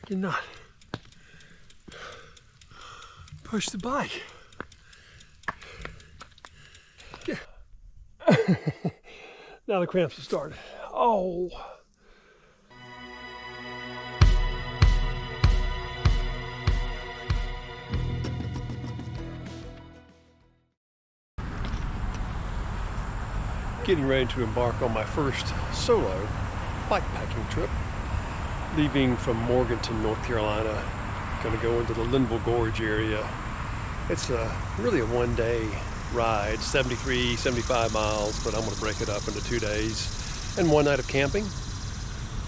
cannot push the bike. Yeah. Now the cramps have started. Oh. Getting ready to embark on my first solo bikepacking trip. Leaving from Morganton, North Carolina. Gonna go into the Linville Gorge area. It's really a one-day ride, 73, 75 miles, but I'm gonna break it up into 2 days and 1 night of camping.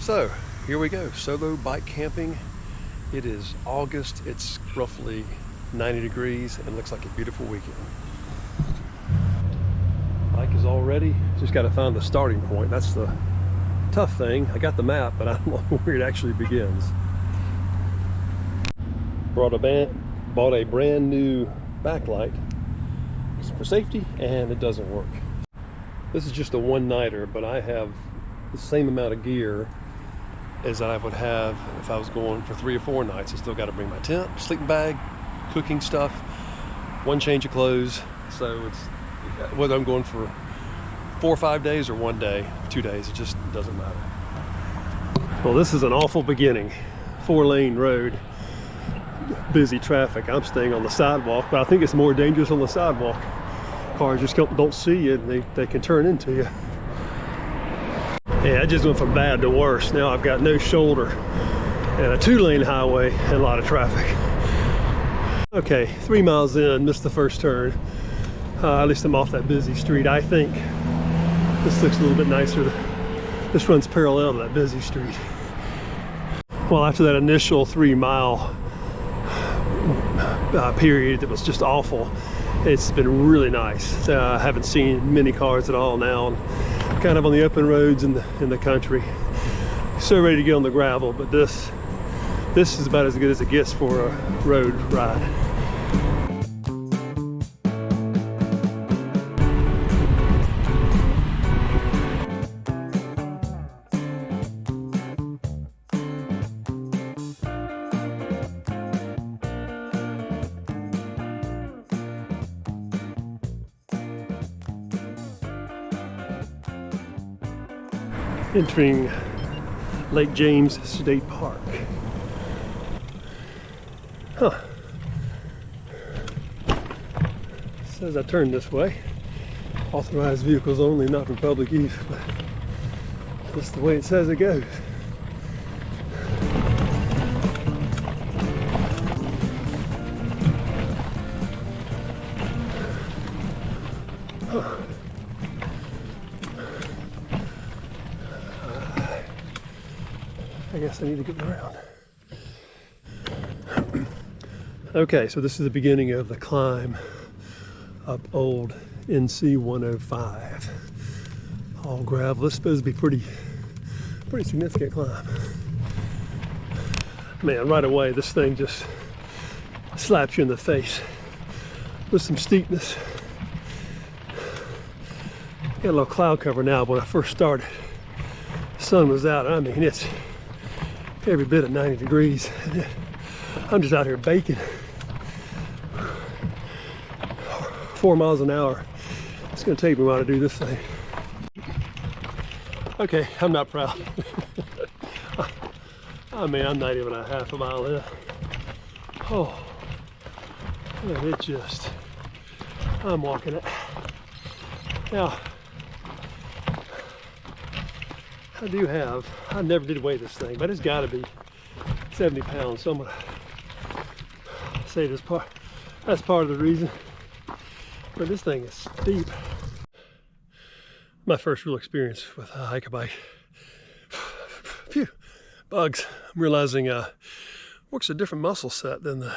So here we go, solo bike camping. It is August, it's roughly 90 degrees and looks like a beautiful weekend. Bike is all ready, just gotta find the starting point. That's the tough thing. I got the map, but I don't know where it actually begins. Bought a brand new backlight for safety, and it doesn't work. This is just a one-nighter, but I have the same amount of gear as I would have if I was going for 3 or 4 nights. I still got to bring my tent, sleeping bag, cooking stuff, 1 change of clothes. So it's whether I'm going for 4 or 5 days or 1 day, 2 days, it just doesn't matter. Well, this is an awful beginning. 4-lane road, busy traffic. I'm staying on the sidewalk, but I think it's more dangerous on the sidewalk. Cars just don't see you, and they can turn into you. Yeah, I just went from bad to worse. Now I've got no shoulder and a 2-lane highway and a lot of traffic. Okay, 3 miles in, missed the first turn. At least I'm off that busy street. I think this looks a little bit nicer. This runs parallel to that busy street. Well, after that initial 3-mile period that was just awful, it's been really nice. I haven't seen many cars at all now. Kind of on the open roads in the country. So ready to get on the gravel, but this is about as good as it gets for a road ride. Entering Lake James State Park. Huh. Says I turn this way. Authorized vehicles only, not for public use, but that's the way it says it goes. Huh. I guess I need to get around. Okay, so this is the beginning of the climb up old NC 105. All gravel. This is supposed to be pretty significant climb. Man, right away this thing just slaps you in the face with some steepness. Got a little cloud cover now, but when I first started, the sun was out. I mean, it's every bit of 90 degrees. I'm just out here baking. 4 miles an hour. It's gonna take me a while to do this thing. Okay, I'm not proud. I mean, I'm not even a half a mile in. Oh, and it just, I'm walking it. Now, I never did weigh this thing, but it's got to be 70 pounds. So I'm gonna say that's part of the reason. But this thing is steep. My first real experience with a hike-a-bike. Phew, bugs. I'm realizing works a different muscle set than the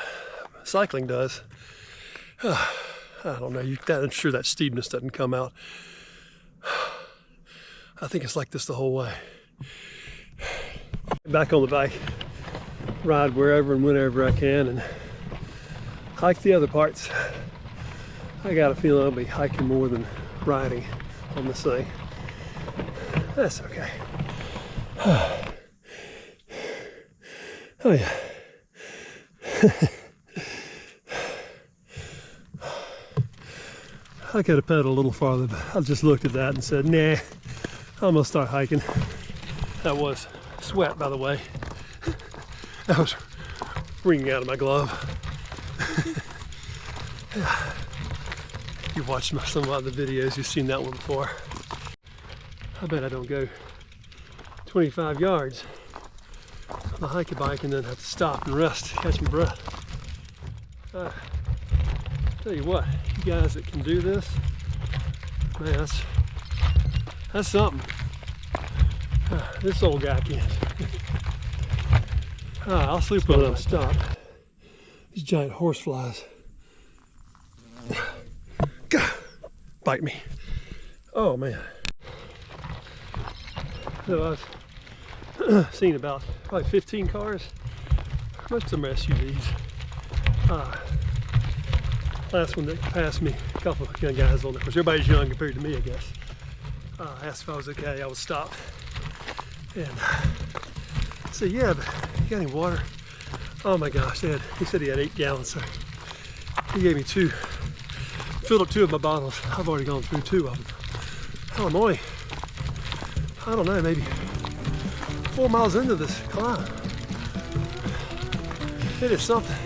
cycling does. I don't know. I'm sure that steepness doesn't come out. I think it's like this the whole way. Back on the bike, ride wherever and whenever I can, and hike the other parts. I got a feeling I'll be hiking more than riding on this thing. That's okay. Oh yeah. I could have pedaled a little farther, but I just looked at that and said, nah, I'm gonna start hiking. That was sweat, by the way. That was wringing out of my glove. Yeah. You've watched some of my other videos, you've seen that one before. I bet I don't go 25 yards on a hiking bike and then have to stop and rest, catch my breath. Tell you what, you guys that can do this, man, that's something. This old guy can't. I'll sleep when I'm stopped. These giant horseflies. God, bite me. Oh man. So I've seen about probably 15 cars. Most of them are SUVs. Last one that passed me, a couple of young guys on there. Of course, everybody's young compared to me, I guess. I asked if I was okay. I was stopped. And I said, yeah, but you got any water? Oh my gosh, he said he had 8 gallons, so he gave me 2. Filled up 2 of my bottles. I've already gone through 2 of them. Hell, I'm only, I don't know, maybe 4 miles into this climb. It is something.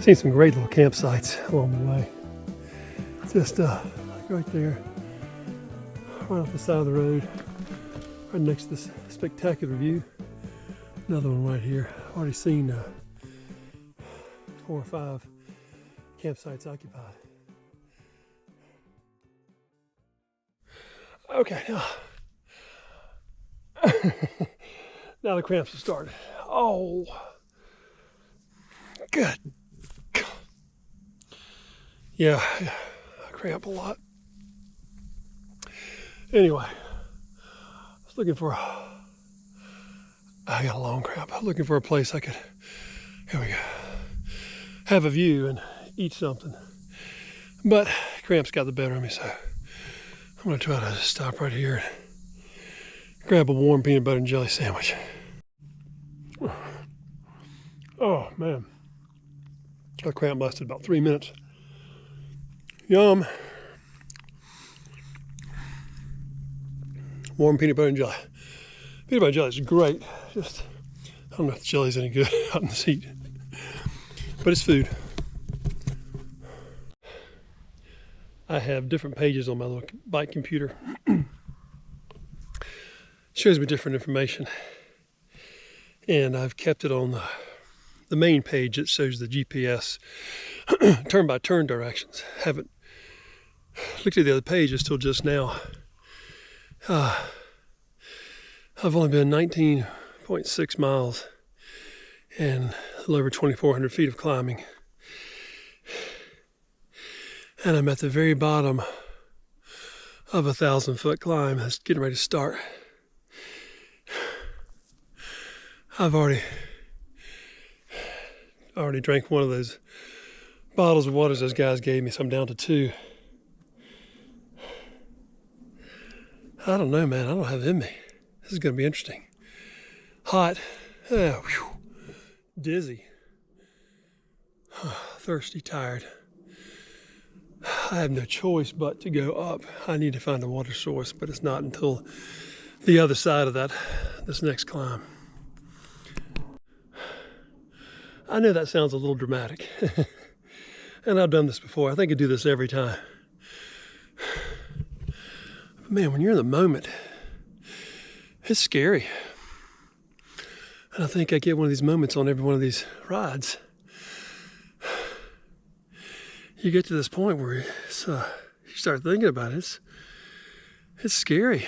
Seen some great little campsites along the way. Just like right there, right off the side of the road, right next to this spectacular view. Another one right here. I've already seen 4 or 5 campsites occupied. Okay, now the cramps have started. Oh, good. Yeah, I cramp a lot. Anyway, I was looking for I got a long cramp. I'm looking for a place I could, here we go, have a view and eat something. But cramps got the better of me, so I'm gonna try to stop right here and grab a warm peanut butter and jelly sandwich. Oh man, that cramp lasted about 3 minutes. Yum. Warm peanut butter and jelly. Peanut butter and jelly is great. Just, I don't know if the jelly's any good out in this heat, but it's food. I have different pages on my little bike computer. Shows me different information. And I've kept it on the main page that shows the GPS turn-by-turn directions. Haven't looked at the other pages till just now. I've only been 19.6 miles and a little over 2,400 feet of climbing. And I'm at the very bottom of a 1,000-foot climb that's getting ready to start. I've already drank one of those bottles of water those guys gave me, so I'm down to 2. I don't know, man. I don't have it in me. This is going to be interesting. Hot. Dizzy. Thirsty, tired. I have no choice but to go up. I need to find a water source, but it's not until the other side of this next climb. I know that sounds a little dramatic. And I've done this before. I think I do this every time. But man, when you're in the moment, it's scary. And I think I get one of these moments on every one of these rides. You get to this point where you start thinking about it. It's scary.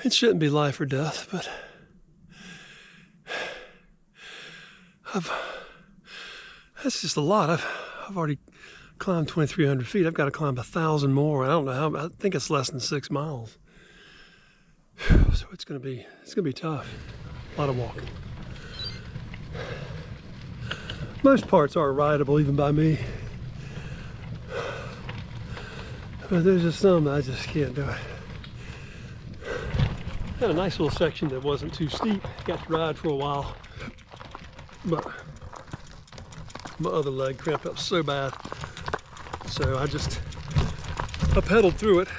It shouldn't be life or death, but that's just a lot. I've already climbed 2,300 feet. I've got to climb 1,000 more. I don't know how. I think it's less than 6 miles. So it's gonna be tough. A lot of walking. Most parts are rideable, even by me. But there's just some that I just can't do it. Had a nice little section that wasn't too steep. Got to ride for a while, but my other leg cramped up so bad, so I pedaled through it,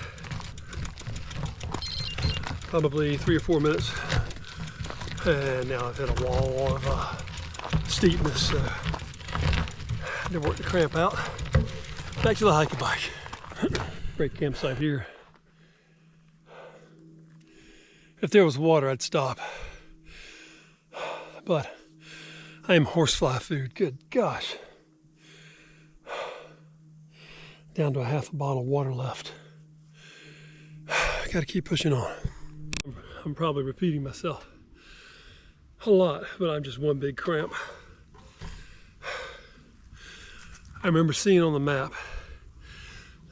probably 3 or 4 minutes, and now I've hit a wall of steepness, so never worked the cramp out. Back to the hiking bike. Great campsite here. If there was water, I'd stop, but I am horsefly food. Good gosh. Down to a half a bottle of water left. I gotta keep pushing on. I'm probably repeating myself a lot, but I'm just one big cramp. I remember seeing on the map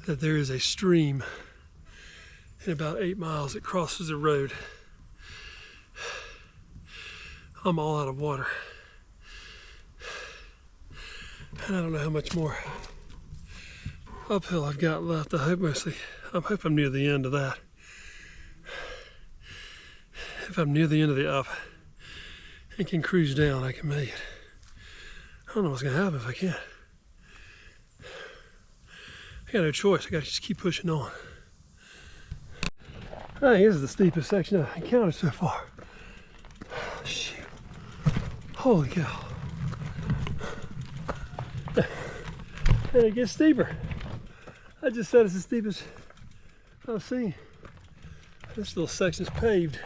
that there is a stream in about 8 miles that crosses the road. I'm all out of water. And I don't know how much more uphill I've got left. I hope I'm near the end of that. If I'm near the end of the up and can cruise down, I can make it. I don't know what's gonna happen if I can't. I got no choice. I gotta just keep pushing on. I think this is the steepest section I've encountered so far. Shoot. Holy cow. And it gets steeper. I just said it's the steepest I've seen. This little section's paved.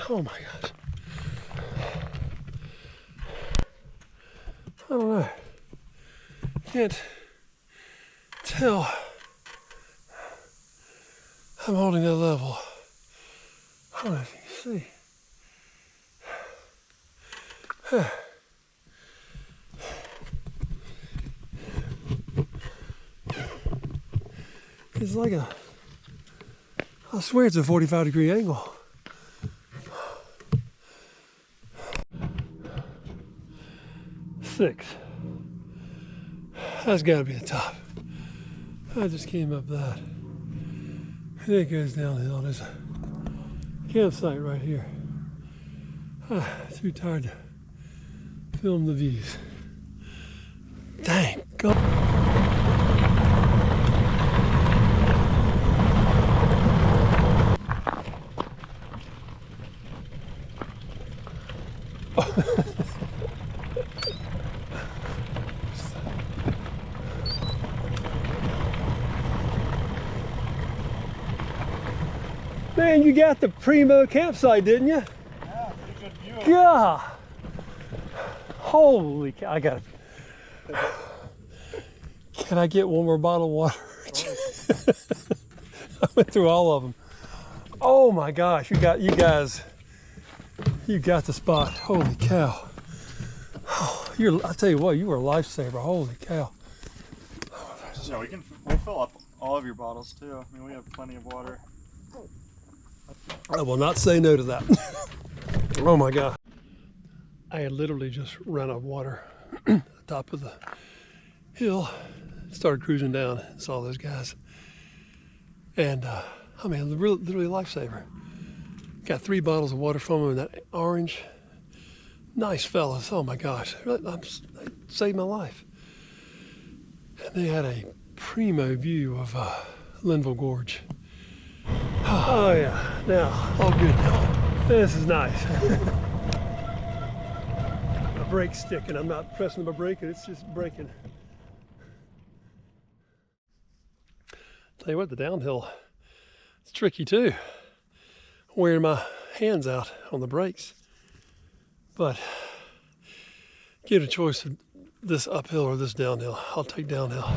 Oh my gosh. I don't know. Can't tell I'm holding that level. I don't know if you can see. It's like I swear it's a 45-degree angle. Six. That's got to be the top. I just came up that. And it goes downhill. There's a campsite right here. Too tired to film the views. Dang. God. Man, you got the primo campsite, didn't you? Yeah, pretty good view. God. Holy cow, I got it. Can I get one more bottle of water? I went through all of them. Oh my gosh, you got the spot. Holy cow. Oh, I tell you what, you were a lifesaver. Holy cow. Yeah, we'll fill up all of your bottles too. I mean, we have plenty of water. I will not say no to that. Oh my God. I had literally just run out of water at the top of the hill, started cruising down and saw those guys. And I mean, literally a lifesaver. Got 3 bottles of water from them in that orange. Nice fellas, oh my gosh. They saved my life. And they had a primo view of Linville Gorge. Oh yeah, now, all good now. This is nice. My brake's sticking. I'm not pressing my brake, it's just braking. Tell you what, the downhill, it's tricky too. Wearing my hands out on the brakes. But give it a choice of this uphill or this downhill. I'll take downhill.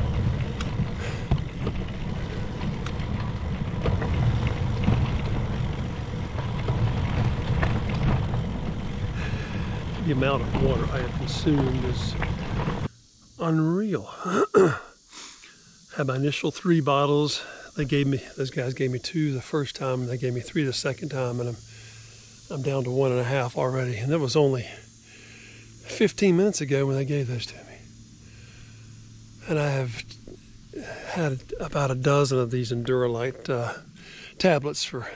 The amount of water I have consumed is unreal. Had my initial 3 bottles. Those guys gave me 2 the first time, and they gave me 3 the second time, and I'm down to 1.5 already. And that was only 15 minutes ago when they gave those to me. And I have had about a dozen of these Endurolite tablets for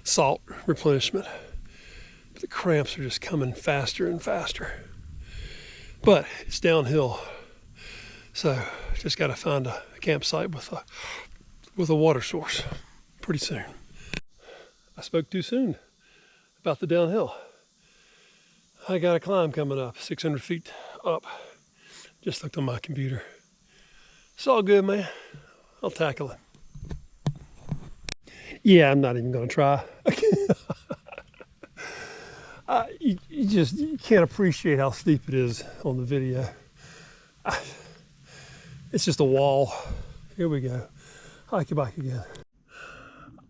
salt replenishment. But the cramps are just coming faster and faster. But it's downhill, so just got to find a campsite with a water source pretty soon. I spoke too soon about the downhill. I got a climb coming up, 600 feet up. Just looked on my computer. It's all good, man. I'll tackle it. Yeah, I'm not even gonna try. You can't appreciate how steep it is on the video. It's just a wall. Here we go. Hike your bike again.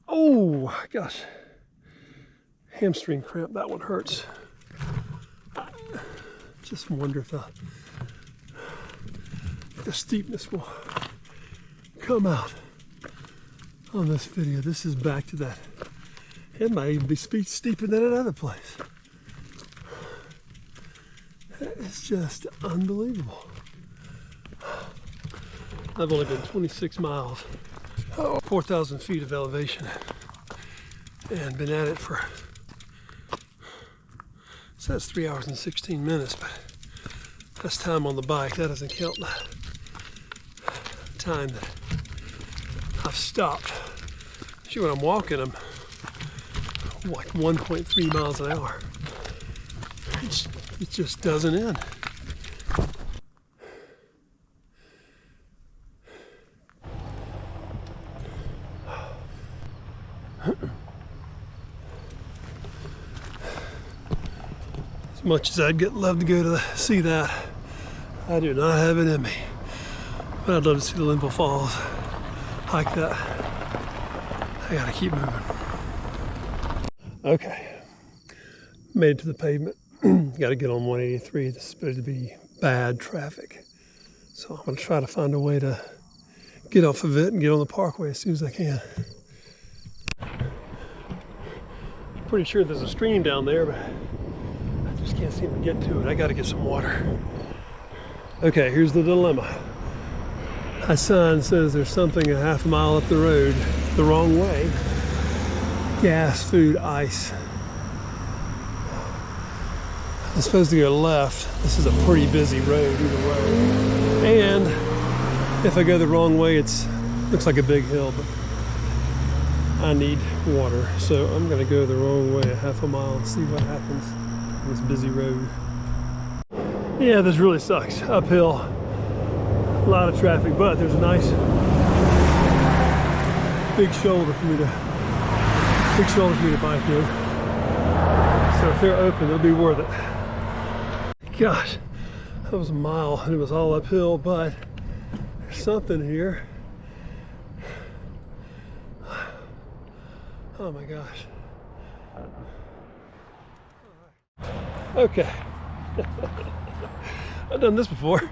Oh gosh, hamstring cramp. That one hurts. Just wonder if the steepness will come out on this video. This is back to that. It might even be steeper than another place. It's just unbelievable. I've only been 26 miles, 4,000 feet of elevation, and been at it for, it says 3 hours and 16 minutes, but that's time on the bike. That doesn't count the time that I've stopped. See, when I'm walking, I'm like 1.3 miles an hour. It just doesn't end. As much as I'd love to go to see that, I do not have it in me. But I'd love to see the Linville Falls, hike that. I gotta keep moving. Okay, made it to the pavement. Got to get on 183. This is supposed to be bad traffic, so I'm gonna try to find a way to get off of it and get on the parkway as soon as I can. Pretty sure there's a stream down there, but I just can't seem to get to it. I got to get some water. Okay, here's the dilemma. My sign says there's something a half mile up the road the wrong way. Gas, food, ice. I'm supposed to go left. This is a pretty busy road either way. And if I go the wrong way, looks like a big hill, but I need water. So I'm gonna go the wrong way, a half a mile, and see what happens on this busy road. Yeah, this really sucks. Uphill, a lot of traffic, but there's a nice big shoulder for me to bike in. So if they're open, they'll be worth it. Gosh, that was a mile and it was all uphill, but there's something here. Oh my gosh. Okay. I've done this before.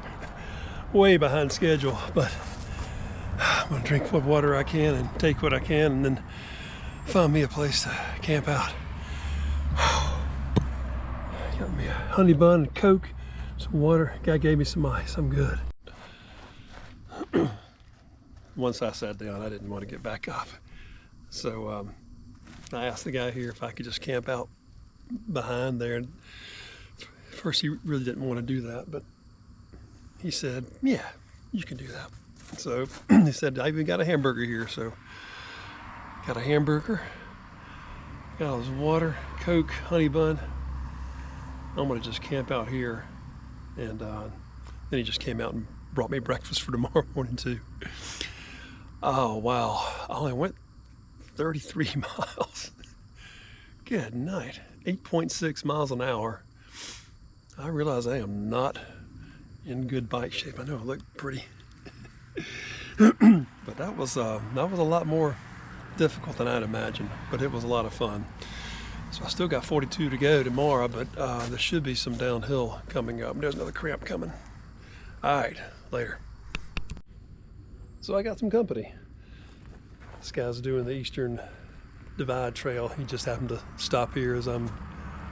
Way behind schedule, but I'm gonna drink what water I can and take what I can and then find me a place to camp out. Got me a honey bun, and Coke, some water. Guy gave me some ice. I'm good. Once I sat down, I didn't want to get back up. So I asked the guy here if I could just camp out behind there. First, he really didn't want to do that, but he said, yeah, you can do that. So he said, I even got a hamburger here. So got a hamburger, got all this water, Coke, honey bun. I'm gonna just camp out here. And then he just came out and brought me breakfast for tomorrow morning too. Oh wow, I only went 33 miles. Good night. 8.6 miles an hour. I realize I am not in good bike shape. I know I look pretty. But that was a lot more difficult than I'd imagined, but it was a lot of fun. So I still got 42 to go tomorrow, but there should be some downhill coming up. There's another cramp coming. All right, later. So I got some company. This guy's doing the Eastern Divide Trail. He just happened to stop here as I'm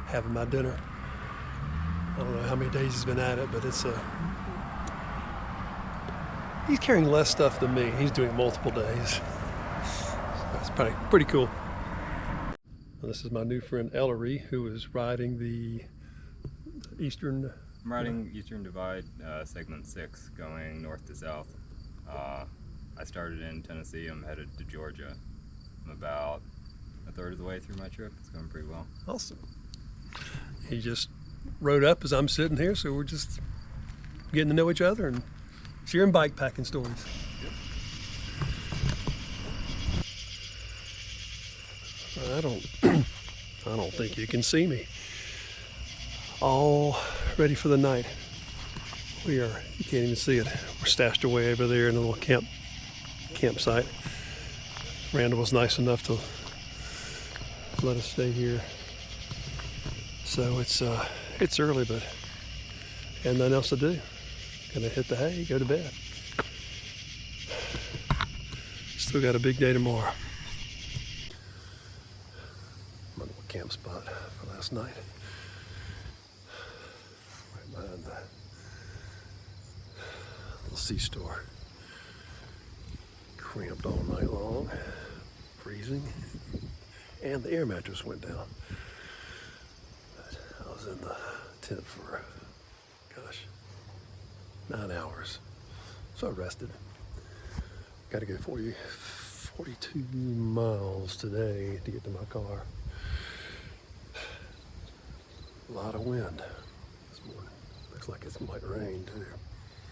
having my dinner. I don't know how many days he's been at it, but he's carrying less stuff than me. He's doing multiple days. That's pretty cool. Well, this is my new friend Ellery, who is riding the eastern. I'm riding Eastern Divide, segment 6, going north to south. I started in Tennessee. I'm headed to Georgia. I'm about a third of the way through my trip. It's going pretty well. Awesome. He just rode up as I'm sitting here, so we're just getting to know each other and sharing bike packing stories. I don't think you can see me. All ready for the night. We are, you can't even see it. We're stashed away over there in a little campsite. Randall was nice enough to let us stay here. So it's early, but and nothing else to do. Gonna hit the hay, go to bed. Still got a big day tomorrow. My little camp spot for last night. Right behind the little C-store. Cramped all night long, freezing, and the air mattress went down. But I was in the tent for, gosh, 9 hours. So I rested. Got to go 42 miles today to get to my car. A lot of wind this morning. Looks like it might rain too.